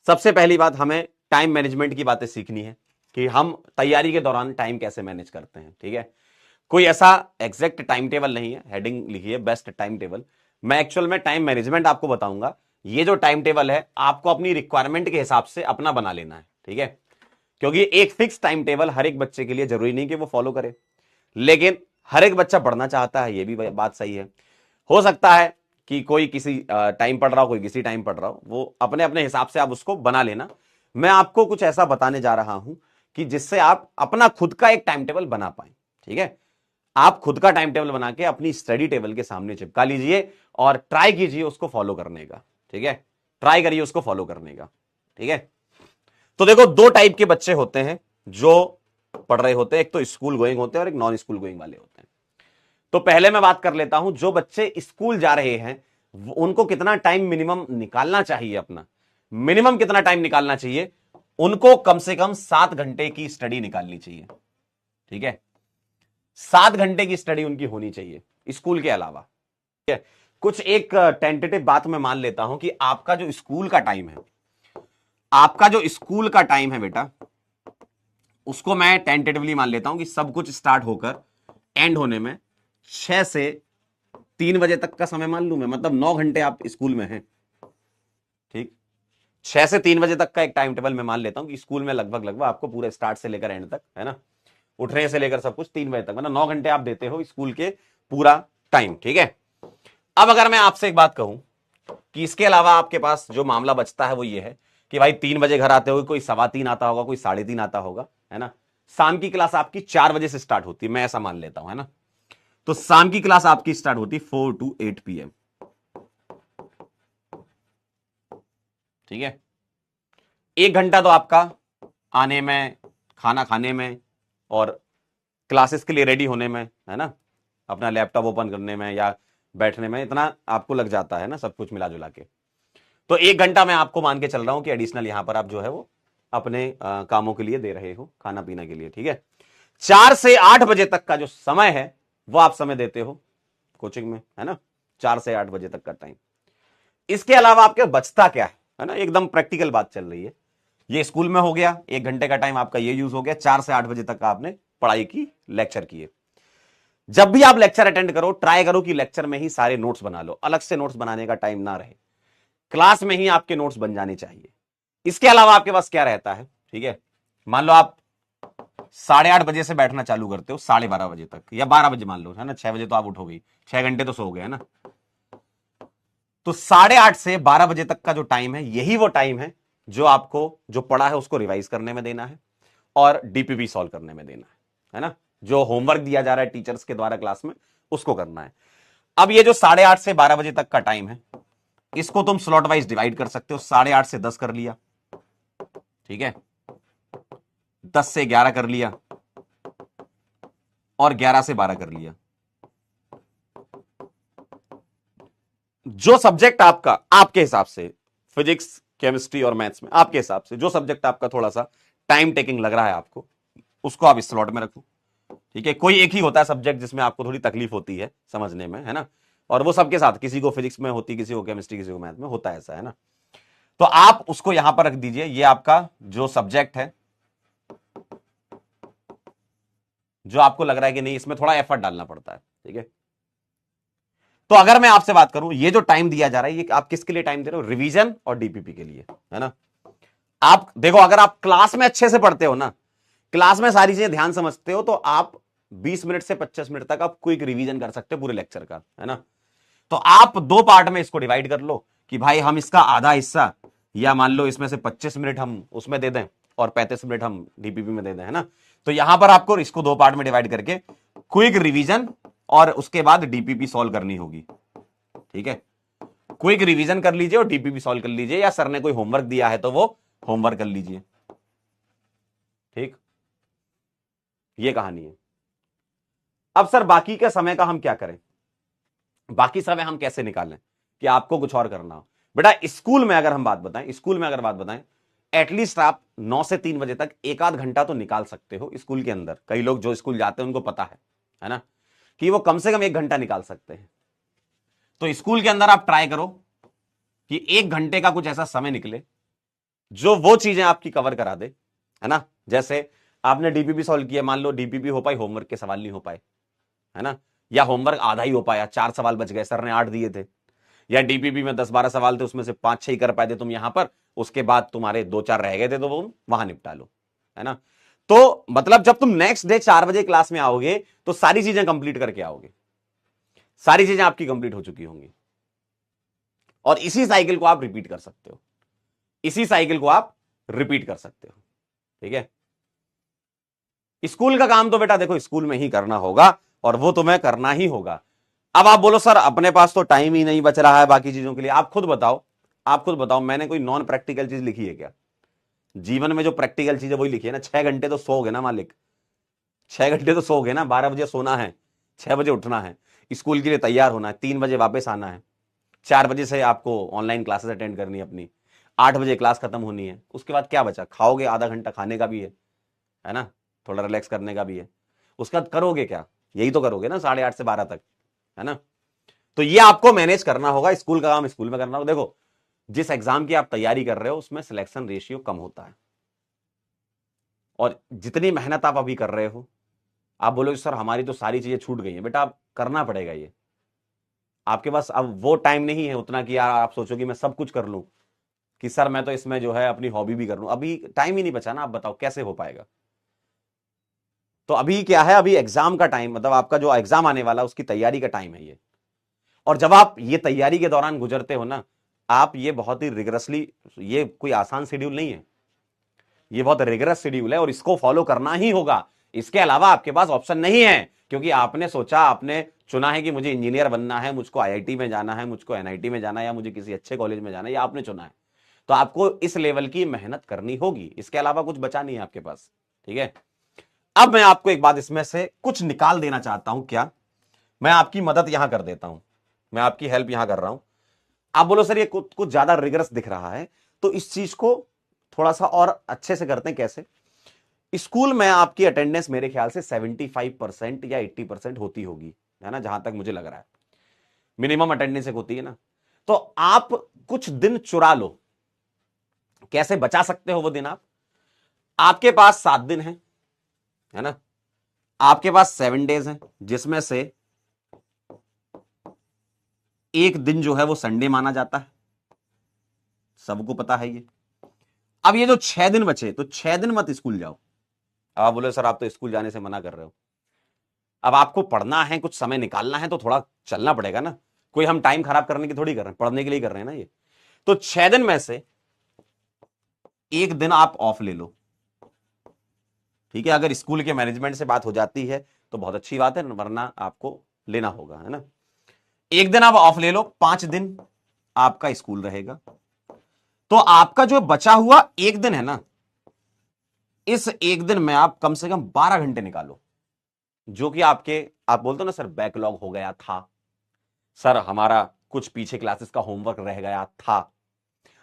सबसे पहली बात हमें टाइम मैनेजमेंट की बातें सीखनी है कि हम तैयारी के दौरान टाइम कैसे मैनेज करते हैं। ठीक है, कोई ऐसा एग्जैक्ट टाइम टेबल नहीं है, हेडिंग लिखिए बेस्ट टाइम टेबल। मैं एक्चुअल में टाइम मैनेजमेंट आपको बताऊंगा। ये जो टाइम टेबल है आपको अपनी रिक्वायरमेंट के हिसाब से अपना बना लेना है। ठीक है, क्योंकि एक फिक्स टाइम टेबल हर एक बच्चे के लिए जरूरी नहीं कि वो फॉलो करे, लेकिन हर एक बच्चा पढ़ना चाहता है, ये भी बात सही है। हो सकता है कि कोई किसी टाइम पढ़ रहा हो, कोई किसी टाइम पढ़ रहा हो, वो अपने अपने हिसाब से आप उसको बना लेना। मैं आपको कुछ ऐसा बताने जा रहा हूं कि जिससे आप अपना खुद का एक टाइम टेबल बना पाए। ठीक है, आप खुद का टाइम टेबल बना के अपनी स्टडी टेबल के सामने चिपका लीजिए और ट्राई कीजिए उसको फॉलो करने का। ठीक है, ट्राई करिए उसको फॉलो करने का। ठीक है, तो देखो दो टाइप के बच्चे होते हैं जो पढ़ रहे होते हैं, एक तो स्कूल गोइंग होते हैं और एक नॉन स्कूल गोइंग वाले होते हैं। तो पहले मैं बात कर लेता हूं, जो बच्चे स्कूल जा रहे हैं उनको कितना टाइम मिनिमम निकालना चाहिए। अपना मिनिमम कितना टाइम निकालना चाहिए? उनको कम से कम 7 घंटे की स्टडी निकालनी चाहिए। ठीक है, 7 घंटे की स्टडी उनकी होनी चाहिए स्कूल के अलावा। ठीक है, कुछ एक टेंटेटिव बात मैं मान लेता हूं कि आपका जो स्कूल का टाइम है, आपका जो स्कूल का टाइम है बेटा, उसको मैं टेंटेटिवली मान लेता हूं कि सब कुछ स्टार्ट होकर एंड होने में 6 से 3 बजे तक का समय मान लू मैं, मतलब 9 घंटे आप स्कूल में हैं। ठीक, 6 से 3 बजे तक का एक टाइम टेबल मैं मान लेता हूं कि स्कूल में लगभग लगभग आपको पूरे स्टार्ट से लेकर एंड तक, है ना, उठने से लेकर सब कुछ 3 बजे तक, मतलब 9 घंटे आप देते हो स्कूल के पूरा टाइम। ठीक है, अब अगर मैं आपसे एक बात कहूं कि इसके अलावा आपके पास जो मामला बचता है वो ये है कि भाई 3 बजे घर आते हो, कोई 3:15 आता होगा, कोई 3:30 आता होगा, है ना। शाम की क्लास आपकी 4 बजे से स्टार्ट होती है, मैं ऐसा मान लेता हूं, है ना। तो शाम की क्लास आपकी स्टार्ट होती है 4 to 8 PM। ठीक है, 1 घंटा तो आपका आने में, खाना खाने में और क्लासेस के लिए रेडी होने में, है ना, अपना लैपटॉप ओपन करने में या बैठने में, इतना आपको लग जाता है ना, सब कुछ मिला जुला के। तो 1 घंटा मैं आपको मान के चल रहा हूं कि एडिशनल यहां पर आप जो है वो अपने कामों के लिए दे रहे हो, खाना पीना के लिए। ठीक है, 4 से 8 बजे तक का जो समय है वो आप समय देते हो कोचिंग में, है ना, 4 से 8 बजे तक का टाइम। इसके अलावा आपके बचता क्या है ना, एकदम प्रैक्टिकल बात चल रही है। ये स्कूल में हो गया, 1 घंटे का टाइम आपका ये यूज हो गया, 4 से 8 बजे तक आपने पढ़ाई की, लेक्चर किए। जब भी आप लेक्चर अटेंड करो, ट्राई करो कि लेक्चर में ही सारे नोट्स बना लो, अलग से नोट्स बनाने का टाइम ना रहे, क्लास में ही आपके नोट्स बन जाने चाहिए। इसके अलावा आपके पास क्या रहता है? ठीक है, मान लो आप 8:30 बजे से बैठना चालू करते हो 12:30 बजे तक, या 12 बजे मान लो, है ना, 6 बजे तो आप उठोगे, 6 घंटे तो सो गए, है ना। तो 8:30 से 12 बजे तक का जो टाइम है, यही वो टाइम है जो आपको जो पढ़ा है उसको रिवाइज करने में देना है और डीपीपी सॉल्व करने में देना है ना, जो होमवर्क दिया जा रहा है टीचर्स के द्वारा क्लास में उसको करना है। अब ये जो 8:30 से 12 बजे तक का टाइम है, इसको तुम स्लॉट वाइज डिवाइड कर सकते हो। 8:30 से 10 कर लिया, ठीक है, 10 से 11 कर लिया और 11 से 12 कर लिया। जो सब्जेक्ट आपका आपके हिसाब से, फिजिक्स केमिस्ट्री और मैथ्स में आपके हिसाब से जो सब्जेक्ट आपका थोड़ा सा टाइम टेकिंग लग रहा है आपको, उसको आप इस स्लॉट में रखो। ठीक है, कोई एक ही होता है सब्जेक्ट जिसमें आपको थोड़ी तकलीफ होती है समझने में, है ना, और वो सबके साथ, किसी को फिजिक्स में होती, किसी को केमिस्ट्री, किसी को मैथ में होता है, ऐसा है ना। तो आप उसको यहां पर रख दीजिए, ये आपका जो सब्जेक्ट है, जो आपको लग रहा है कि नहीं इसमें थोड़ा एफर्ट डालना पड़ता है। ठीक है, तो अगर मैं आपसे बात करूं, ये जो टाइम दिया जा रहा है, ये आप किसके लिए टाइम दे रहे हो? रिवीजन और डीपीपी के लिए, है ना। आप देखो, अगर आप क्लास में अच्छे से पढ़ते हो ना, क्लास में सारी चीजें ध्यान समझते हो, तो आप 20 मिनट से 25 मिनट तक आप क्विक रिवीजन कर सकते हो पूरे लेक्चर का, है ना। तो आप 2 पार्ट में इसको डिवाइड कर लो कि भाई हम इसका आधा हिस्सा, या मान लो इसमें से 25 मिनट हम उसमें दे दें और 35 मिनट हम डीपीपी में दे दें, है ना। तो यहां पर आपको इसको 2 पार्ट में डिवाइड करके क्विक रिवीजन और उसके बाद डीपीपी सॉल्व करनी होगी। ठीक है, क्विक रिवीजन कर लीजिए और डीपीपी सॉल्व कर लीजिए, या सर ने कोई होमवर्क दिया है तो वो होमवर्क कर लीजिए। ठीक, ये कहानी है। अब सर बाकी के समय का हम क्या करें, बाकी समय हम कैसे निकालें कि आपको कुछ और करना हो? बेटा स्कूल में अगर हम बात बताएं, स्कूल में अगर बात बताएं, एटलीस्ट आप 9 से 3 बजे तक 1 आध घंटा तो निकाल सकते हो स्कूल के अंदर। कई लोग जो स्कूल जाते हैं उनको पता है ना, कि वो कम से कम 1 घंटा निकाल सकते हैं। तो स्कूल के अंदर आप ट्राई करो कि 1 घंटे का कुछ ऐसा समय निकले जो वो चीजें आपकी कवर करा दे, है ना। जैसे आपने डीपीपी सॉल्व किया, मान लो डीपीपी हो पाई, होमवर्क के सवाल नहीं हो पाए, है ना, या होमवर्क आधा ही हो पाया, 4 सवाल बच गए, सर ने 8 दिए थे, या डीपीपी में 10-12 सवाल थे, उसमें से 5-6 ही कर पाए थे तुम यहां पर, उसके बाद तुम्हारे 2-4 रह गए थे, तो वो वहां निपटा लो, है ना। तो मतलब जब तुम नेक्स्ट डे 4 बजे क्लास में आओगे तो सारी चीजें कंप्लीट करके आओगे, सारी चीजें आपकी कंप्लीट हो चुकी होंगी, और इसी साइकिल को आप रिपीट कर सकते हो, इसी साइकिल को आप रिपीट कर सकते हो, ठीक है। स्कूल का काम तो बेटा देखो स्कूल में ही करना होगा, और वो तुम्हें करना ही होगा। अब आप बोलो सर अपने पास तो टाइम ही नहीं बच रहा है बाकी चीजों के लिए, आप खुद बताओ, आप खुद बताओ, मैंने कोई नॉन प्रैक्टिकल चीज लिखी है क्या? जीवन में जो प्रैक्टिकल चीज है वही लिखी है ना। 6 घंटे तो सोओगे ना मालिक, 6 घंटे तो सोओगे ना, 12 बजे सोना है, 6 बजे उठना है, स्कूल के लिए तैयार होना है, 3 बजे वापस आना है, 4 बजे से आपको ऑनलाइन क्लासेस अटेंड करनी है अपनी, 8 बजे क्लास खत्म होनी है, उसके बाद क्या बचा? खाओगे, आधा घंटा खाने का भी है ना, थोड़ा रिलैक्स करने का भी है, उसका करोगे क्या? यही तो करोगे ना 8:30 से 12 तक, है ना। तो ये आपको मैनेज करना होगा, स्कूल का काम स्कूल में करना होगा। देखो जिस एग्जाम की आप तैयारी कर रहे हो उसमें सिलेक्शन रेशियो कम होता है, और जितनी मेहनत आप अभी कर रहे हो, आप बोलोगे सर हमारी तो सारी चीजें छूट गई हैं, बेटा आप करना पड़ेगा ये, आपके पास अब वो टाइम नहीं है उतना कि यार आप सोचो कि मैं सब कुछ कर लूं, कि सर मैं तो इसमें जो है अपनी हॉबी भी कर लूं, अभी टाइम ही नहीं बचा ना। आप बताओ कैसे हो पाएगा? तो अभी क्या है, अभी एग्जाम का टाइम, मतलब आपका जो एग्जाम आने वाला उसकी तैयारी का टाइम है ये। और जब आप ये तैयारी के दौरान गुजरते हो ना, आप ये बहुत ही रिगरसली, ये कोई आसान शेड्यूल नहीं है, ये बहुत रिगरस शेड्यूल है, और इसको फॉलो करना ही होगा, इसके अलावा आपके पास ऑप्शन नहीं है। क्योंकि आपने सोचा, आपने चुना है कि मुझे इंजीनियर बनना है, मुझको आईआईटी में जाना है, मुझको एनआईटी में जाना है, या मुझे किसी अच्छे कॉलेज में जाना है, या आपने चुना है, तो आपको इस लेवल की मेहनत करनी होगी, इसके अलावा कुछ बचा नहीं है आपके पास, ठीक है। अब मैं आपको एक बात इसमें से कुछ निकाल देना चाहता हूं, क्या मैं आपकी मदद यहां कर देता हूं, मैं आपकी हेल्प यहां कर रहा हूं। आप बोलो सर ये कुछ ज्यादा रिगरस दिख रहा है, तो इस चीज को थोड़ा सा और अच्छे से करते हैं। कैसे? स्कूल में आपकी अटेंडेंस मेरे ख्याल से 75% या 80% होती होगी, है ना, जहां तक मुझे लग रहा है मिनिमम अटेंडेंस एक होती है ना। तो आप कुछ दिन चुरा लो। कैसे बचा सकते हो वो दिन? आप, आपके पास 7 दिन है ना, आपके पास 7 डेज हैं, जिसमें से एक दिन जो है वो संडे माना जाता है, सबको पता है ये। अब ये जो 6 दिन बचे, तो 6 दिन मत स्कूल जाओ। अब आप बोले सर आप तो स्कूल जाने से मना कर रहे हो, अब आपको पढ़ना है, कुछ समय निकालना है, तो थोड़ा चलना पड़ेगा ना। कोई हम टाइम खराब करने की थोड़ी कर रहे हैं, पढ़ने के लिए कर रहे हैं ना ये। तो 6 दिन में से एक दिन आप ऑफ ले लो, ठीक है। अगर स्कूल के मैनेजमेंट से बात हो जाती है तो बहुत अच्छी बात है, वरना आपको लेना होगा, है ना। एक दिन आप ऑफ ले लो, 5 दिन आपका स्कूल रहेगा। तो आपका जो बचा हुआ एक दिन है ना, इस एक दिन में आप कम से कम 12 घंटे निकालो, जो कि आपके, आप बोलते हो ना सर बैकलॉग हो गया था, सर हमारा कुछ पीछे क्लासेस का होमवर्क रह गया था,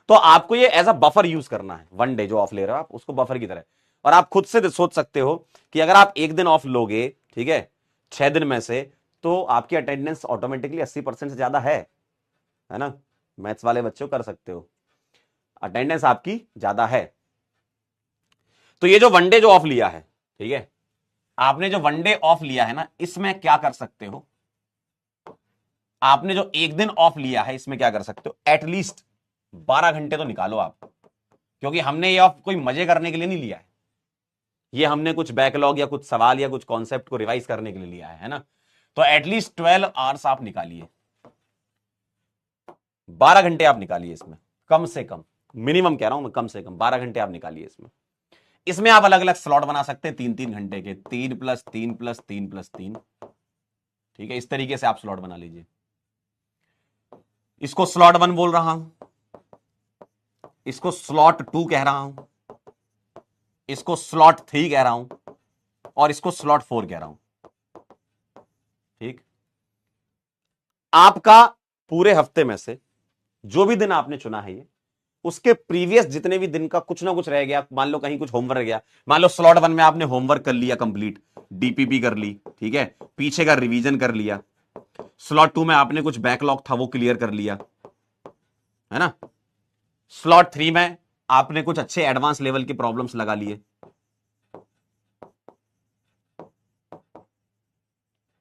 तो आपको ये एज अ बफर यूज करना है। 1 डे जो ऑफ ले रहे हो आप, उसको बफर की तरह। और आप खुद से सोच सकते हो कि अगर आप एक दिन ऑफ लोगे, ठीक है, 6 दिन में से, तो आपकी अटेंडेंस ऑटोमेटिकली 80% से ज्यादा है ना। मैथ्स वाले बच्चों कर सकते हो, अटेंडेंस आपकी ज्यादा है। तो ये जो 1 डे जो ऑफ लिया है, ठीक है, आपने जो 1 डे ऑफ लिया है ना, इसमें क्या कर सकते हो, आपने जो एक दिन ऑफ लिया है इसमें क्या कर सकते हो, एटलीस्ट 12 घंटे तो निकालो आप। क्योंकि हमने ये ऑफ कोई मजे करने के लिए नहीं लिया है, ये हमने कुछ बैकलॉग या कुछ सवाल या कुछ कॉन्सेप्ट को रिवाइज करने के लिए लिया है ना। तो एटलीस्ट 12 आवर्स आप निकालिए, 12 घंटे आप निकालिए इसमें, कम से कम, मिनिमम कह रहा हूं मैं, कम से कम 12 घंटे आप निकालिए इसमें। इसमें आप अलग अलग स्लॉट बना सकते हैं, 3-3 घंटे के, 3+3+3+3, ठीक है, इस तरीके से आप स्लॉट बना लीजिए। इसको स्लॉट 1 बोल रहा हूं, इसको स्लॉट 2 कह रहा हूं, इसको स्लॉट 3 कह रहा हूं, और इसको स्लॉट 4 कह रहा हूं, ठीक। आपका पूरे हफ्ते में से जो भी दिन आपने चुना है ये, उसके प्रीवियस जितने भी दिन का कुछ ना कुछ रह गया, मान लो कहीं कुछ होमवर्क रह गया, मान लो स्लॉट 1 में आपने होमवर्क कर लिया कंप्लीट, डीपीपी कर ली, ठीक है, पीछे का रिवीजन कर लिया, स्लॉट 2 में आपने कुछ बैकलॉग था वो क्लियर कर लिया, है ना। स्लॉट 3 में आपने कुछ अच्छे एडवांस लेवल के प्रॉब्लम्स लगा लिए,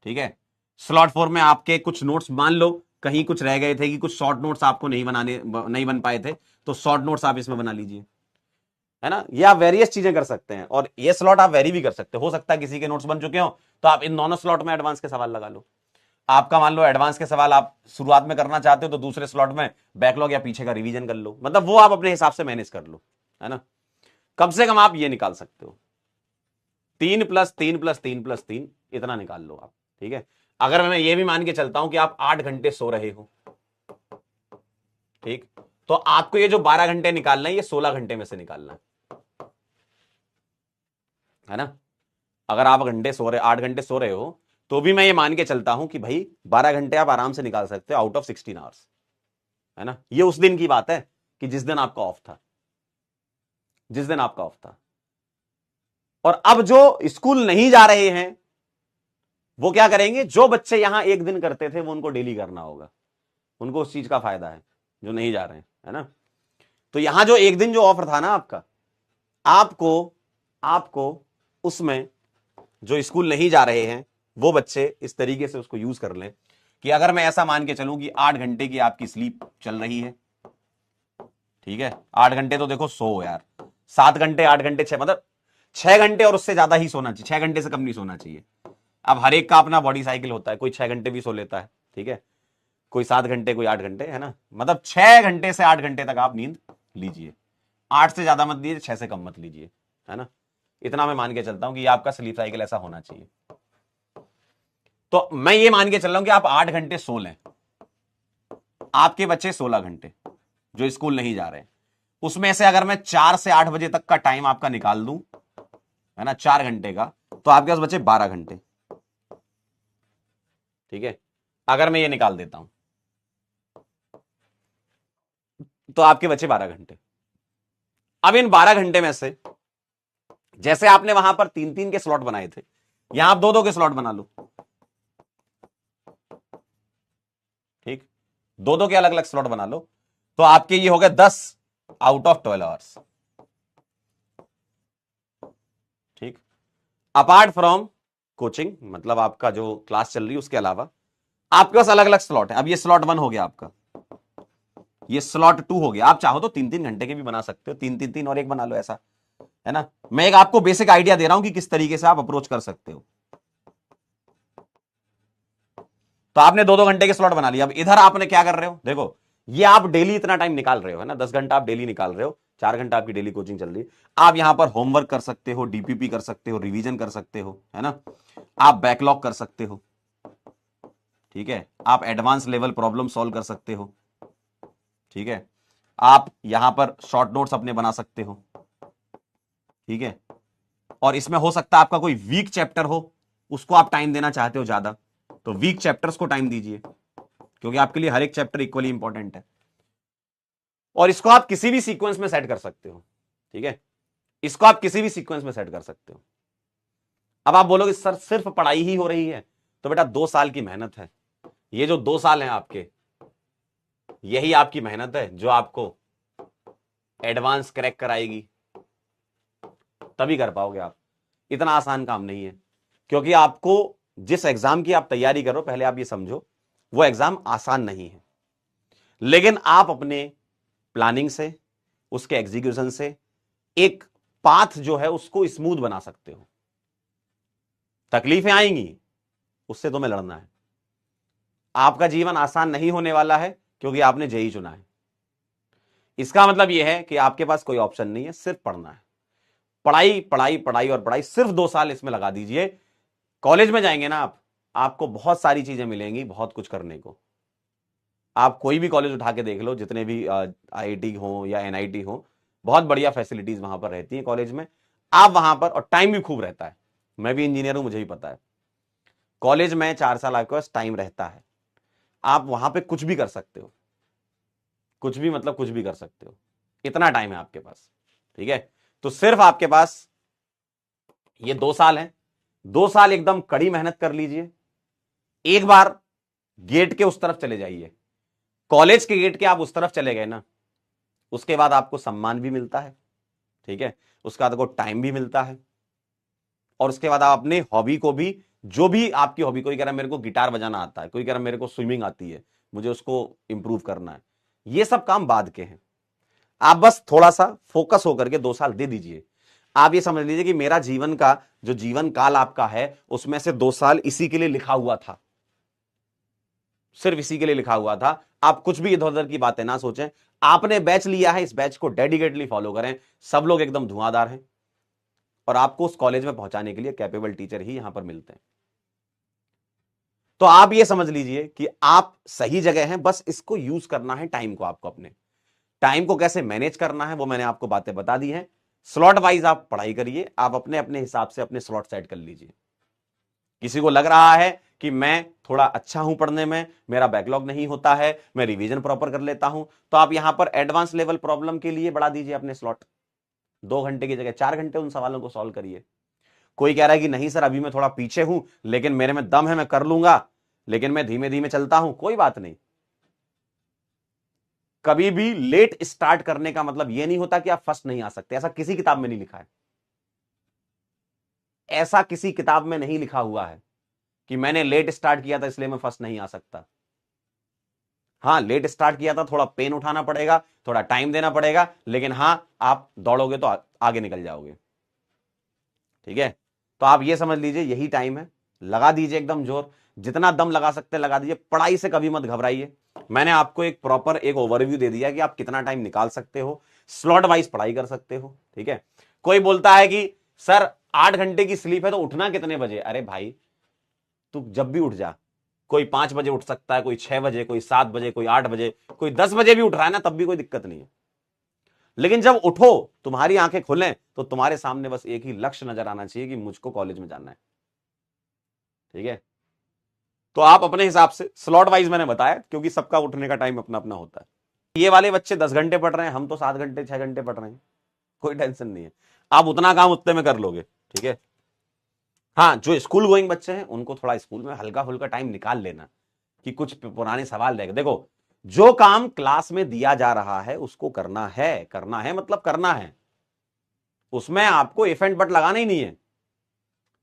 ठीक है। स्लॉट 4 में आपके कुछ नोट्स मान लो कहीं कुछ रह गए थे कि कुछ शॉर्ट नोट्स आपको नहीं बन पाए थे, तो शॉर्ट नोट्स आप इसमें बना लीजिए, है ना। ये आप वेरियस चीजें कर सकते हैं, और ये स्लॉट आप वेरी भी कर सकते हो सकता है किसी के नोट्स बन चुके हो तो आप इन दोनों स्लॉट में एडवांस के सवाल लगा लो। आपका मान लो एडवांस के सवाल आप शुरुआत में करना चाहते हो तो दूसरे स्लॉट में बैकलॉग या पीछे का रिवीजन कर लो, मतलब वो आप अपने हिसाब से मैनेज कर लो, है ना। कम से कम आप ये निकाल सकते हो 3+3+3+3 इतना निकाल लो आप, ठीक है। अगर मैं ये भी मान के चलता हूं कि आप 8 घंटे सो रहे हो, ठीक, तो आपको ये जो 12 घंटे निकालना है ये 16 घंटे में से निकालना है ना। अगर आप 8 घंटे सो रहे हो तो भी मैं ये मान के चलता हूं कि भाई 12 घंटे आप आराम से निकाल सकते हो आउट ऑफ 16 आवर्स, है ना। ये उस दिन की बात है कि जिस दिन आपका ऑफ था, जिस दिन आपका ऑफ था। और अब जो स्कूल नहीं जा रहे हैं वो क्या करेंगे, जो बच्चे यहां एक दिन करते थे वो उनको डेली करना होगा, उनको उस चीज का फायदा है, जो नहीं जा रहे हैं, है ना। तो यहां जो एक दिन जो ऑफर था ना आपका, आपको आपको उसमें जो स्कूल नहीं जा रहे हैं वो बच्चे इस तरीके से उसको यूज कर लें कि अगर मैं ऐसा मान के चलूं कि 8 घंटे की आपकी स्लीप चल रही है, ठीक है। 8 घंटे तो देखो सो यार, 7 घंटे 8 घंटे 6, मतलब 6 घंटे और उससे ज्यादा ही सोना चाहिए, 6 घंटे से कम नहीं सोना चाहिए। अब हर एक का अपना बॉडी साइकिल होता है, कोई 6 घंटे भी सो लेता है, ठीक है, कोई 7 घंटे कोई 8 घंटे, है ना। मतलब 6 घंटे से 8 घंटे तक आप नींद लीजिए, 8 से ज्यादा मत लीजिए, 6 से कम मत लीजिए, है ना। इतना मैं मान के चलता हूं कि आपका स्लीप साइकिल ऐसा होना चाहिए। तो मैं ये मान के चल रहा हूं कि आप 8 घंटे सो लें, आपके बच्चे 16 घंटे जो स्कूल नहीं जा रहे हैं, उसमें से अगर मैं 4 से 8 बजे तक का टाइम आपका निकाल दूं, है ना, 4 घंटे का, तो आपके पास बचे 12 घंटे, ठीक है। अगर मैं ये निकाल देता हूं तो आपके बचे 12 घंटे। अब इन 12 घंटे में से जैसे आपने वहां पर 3-3 के स्लॉट बनाए थे, यहां आप 2-2 के स्लॉट बना लो, ठीक, 2-2 के अलग अलग स्लॉट बना लो, तो आपके ये हो गए 10 आउट ऑफ 12 आवर्स, ठीक। अपार्ट फ्रॉम कोचिंग, मतलब आपका जो क्लास चल रही है उसके अलावा आपके पास अलग अलग स्लॉट है। अब ये स्लॉट 1 हो गया आपका, ये स्लॉट 2 हो गया। आप चाहो तो 3-3 घंटे के भी बना सकते हो, 3-3-3 और एक बना लो, ऐसा, है ना। मैं एक आपको बेसिक आइडिया दे रहा हूं कि किस तरीके से आप अप्रोच कर सकते हो। तो आपने 2-2 घंटे के स्लॉट बना लिया। अब इधर आपने क्या कर रहे हो, देखो ये आप डेली इतना टाइम निकाल रहे हो, है ना, 10 घंटा आप डेली निकाल रहे हो, 4 घंटा आपकी डेली कोचिंग चल रही है। आप यहां पर होमवर्क कर सकते हो, डीपीपी कर सकते हो, रिवीजन कर सकते हो, है ना, आप बैकलॉग कर सकते हो, ठीक है, आप एडवांस लेवल प्रॉब्लम सॉल्व कर सकते हो, ठीक है, आप यहां पर शॉर्ट नोट्स अपने बना सकते हो, ठीक है। और इसमें हो सकता है आपका कोई वीक चैप्टर हो, उसको आप टाइम देना चाहते हो ज्यादा, तो वीक चैप्टर्स को टाइम दीजिए, क्योंकि आपके लिए हर एक चैप्टर इक्वली इंपॉर्टेंट है। और इसको आप किसी भी सीक्वेंस में सेट कर सकते हो, ठीक है, इसको आप किसी भी सीक्वेंस में सेट कर सकते हो। अब आप बोलोगे सर सिर्फ पढ़ाई ही हो रही है, तो बेटा 2 साल की मेहनत है, ये जो 2 साल हैं आपके, यही आपकी मेहनत है जो आपको एडवांस क्रैक कराएगी, तभी कर पाओगे आप। इतना आसान काम नहीं है, क्योंकि आपको जिस एग्जाम की आप तैयारी करो, पहले आप ये समझो वो एग्जाम आसान नहीं है, लेकिन आप अपने प्लानिंग से, उसके एग्जीक्यूशन से एक पाथ जो है उसको स्मूथ बना सकते हो। तकलीफें आएंगी, उससे तुम्हें लड़ना है। आपका जीवन आसान नहीं होने वाला है क्योंकि आपने जेई चुना है। इसका मतलब यह है कि आपके पास कोई ऑप्शन नहीं है, सिर्फ पढ़ना है। पढ़ाई पढ़ाई पढ़ाई और पढ़ाई, सिर्फ 2 साल इसमें लगा दीजिए। कॉलेज में जाएंगे ना आप, आपको बहुत सारी चीजें मिलेंगी, बहुत कुछ करने को। आप कोई भी कॉलेज उठा के देख लो, जितने भी आईआईटी हो या एनआईटी हो, बहुत बढ़िया फैसिलिटीज वहां पर रहती हैं कॉलेज में। आप वहां पर, और टाइम भी खूब रहता है। मैं भी इंजीनियर हूं, मुझे भी पता है। कॉलेज में 4 साल आपके पास टाइम रहता है, आप वहां पे कुछ भी कर सकते हो, कुछ भी मतलब कुछ भी कर सकते हो, इतना टाइम है आपके पास, ठीक है। तो सिर्फ आपके पास ये 2 साल है, 2 साल एकदम कड़ी मेहनत कर लीजिए। एक बार गेट के उस तरफ चले जाइए, कॉलेज के गेट के आप उस तरफ चले गए ना, उसके बाद आपको सम्मान भी मिलता है, ठीक है, उसके बाद आपको टाइम भी मिलता है, और उसके बाद आप अपने हॉबी को भी, जो भी आपकी हॉबी, कोई कह रहा है मेरे को गिटार बजाना आता है, कोई कह रहा है मेरे को स्विमिंग आती है, मुझे उसको इंप्रूव करना है, ये सब काम बाद के हैं। आप बस थोड़ा सा फोकस होकर के 2 साल दे दीजिए। आप ये समझ लीजिए कि मेरा जीवन का जो जीवन काल आपका है, उसमें से 2 साल इसी के लिए लिखा हुआ था, सिर्फ इसी के लिए लिखा हुआ था। आप कुछ भी इधर उधर की बातें ना सोचें। आपने बैच लिया है, इस बैच को डेडिकेटली फॉलो करें। सब लोग एकदम धुआंधार हैं, और आपको उस कॉलेज में पहुंचाने के लिए कैपेबल टीचर ही यहां पर मिलते हैं। तो आप ये समझ लीजिए कि आप सही जगह हैं, बस इसको यूज करना है टाइम को। आपको अपने टाइम को कैसे मैनेज करना है वो मैंने आपको बातें बता दी हैं। स्लॉट वाइज आप पढ़ाई करिए, आप अपने अपने हिसाब से अपने स्लॉट सेट कर लीजिए। किसी को लग रहा है कि मैं थोड़ा अच्छा हूं पढ़ने में, मेरा बैकलॉग नहीं होता है, मैं रिवीजन प्रॉपर कर लेता हूं, तो आप यहां पर एडवांस लेवल प्रॉब्लम के लिए बढ़ा दीजिए अपने स्लॉट। 2 घंटे की जगह 4 घंटे उन सवालों को सॉल्व करिए। कोई कह रहा है कि नहीं सर अभी मैं थोड़ा पीछे हूं, लेकिन मेरे में दम है, मैं कर लूंगा, लेकिन मैं धीमे धीमे चलता हूं, कोई बात नहीं। कभी भी लेट स्टार्ट करने का मतलब यह नहीं होता कि आप फर्स्ट नहीं आ सकते। ऐसा किसी किताब में नहीं लिखा है, ऐसा किसी किताब में नहीं लिखा हुआ है कि मैंने लेट स्टार्ट किया था इसलिए मैं फर्स्ट नहीं आ सकता। हां, लेट स्टार्ट किया था, थोड़ा पेन उठाना पड़ेगा, थोड़ा टाइम देना पड़ेगा, लेकिन हां, आप दौड़ोगे तो आगे निकल जाओगे, ठीक है। तो आप ये समझ लीजिए यही टाइम है, लगा दीजिए एकदम जोर, जितना दम लगा सकते हैं लगा दीजिए। पढ़ाई से कभी मत घबराइए। मैंने आपको एक प्रॉपर एक ओवरव्यू दे दिया कि आप कितना टाइम निकाल सकते हो, स्लॉट वाइज पढ़ाई कर सकते हो, ठीक है। कोई बोलता है कि सर 8 घंटे की स्लीप है तो उठना कितने बजे? अरे भाई तू जब भी उठ जा, कोई 5 बजे उठ सकता है, कोई 6 बजे, कोई 7 बजे, कोई 8 बजे, कोई 10 बजे भी उठ रहा है ना, तब भी कोई दिक्कत नहीं है। लेकिन जब उठो, तुम्हारी आंखें खुलें, तो तुम्हारे सामने बस एक ही लक्ष्य नजर आना चाहिए कि मुझको कॉलेज में जाना है, ठीक है। तो आप अपने हिसाब से स्लॉट वाइज मैंने बताया, क्योंकि सबका उठने का टाइम अपना अपना होता है। ये वाले बच्चे 10 घंटे पढ़ रहे हैं, हम तो 7 घंटे 6 घंटे पढ़ रहे हैं, कोई टेंशन नहीं है। आप उतना काम उतने में कर लोगे, ठीक है। हाँ, जो स्कूल गोइंग बच्चे हैं उनको थोड़ा स्कूल में हल्का फुल्का टाइम निकाल लेना, कि कुछ पुराने सवाल रहेगा। देखो, जो काम क्लास में दिया जा रहा है उसको करना है, करना है मतलब करना है, उसमें आपको इफ एंड बट लगाना ही नहीं है।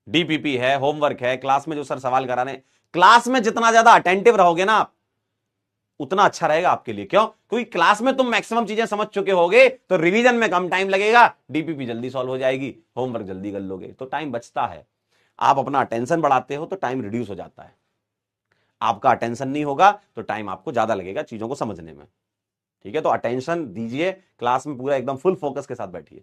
डीपीपी है, होमवर्क है, क्लास में जो सर सवाल करा रहे हैं, क्लास में जितना ज्यादा अटेंटिव रहोगे ना आप, उतना अच्छा रहेगा आपके लिए। क्यों? क्योंकि क्लास में तुम मैक्सिमम चीजें समझ चुके होगे, तो रिवीजन में कम टाइम लगेगा, डीपीपी जल्दी सॉल्व हो जाएगी, होमवर्क जल्दी कर लोगे, तो टाइम बचता है। आप अपना अटेंशन बढ़ाते हो तो टाइम रिड्यूस हो जाता है। आपका अटेंशन नहीं होगा तो टाइम आपको ज्यादा लगेगा चीजों को समझने में, ठीक है। तो अटेंशन दीजिए, क्लास में पूरा एकदम फुल फोकस के साथ बैठिए।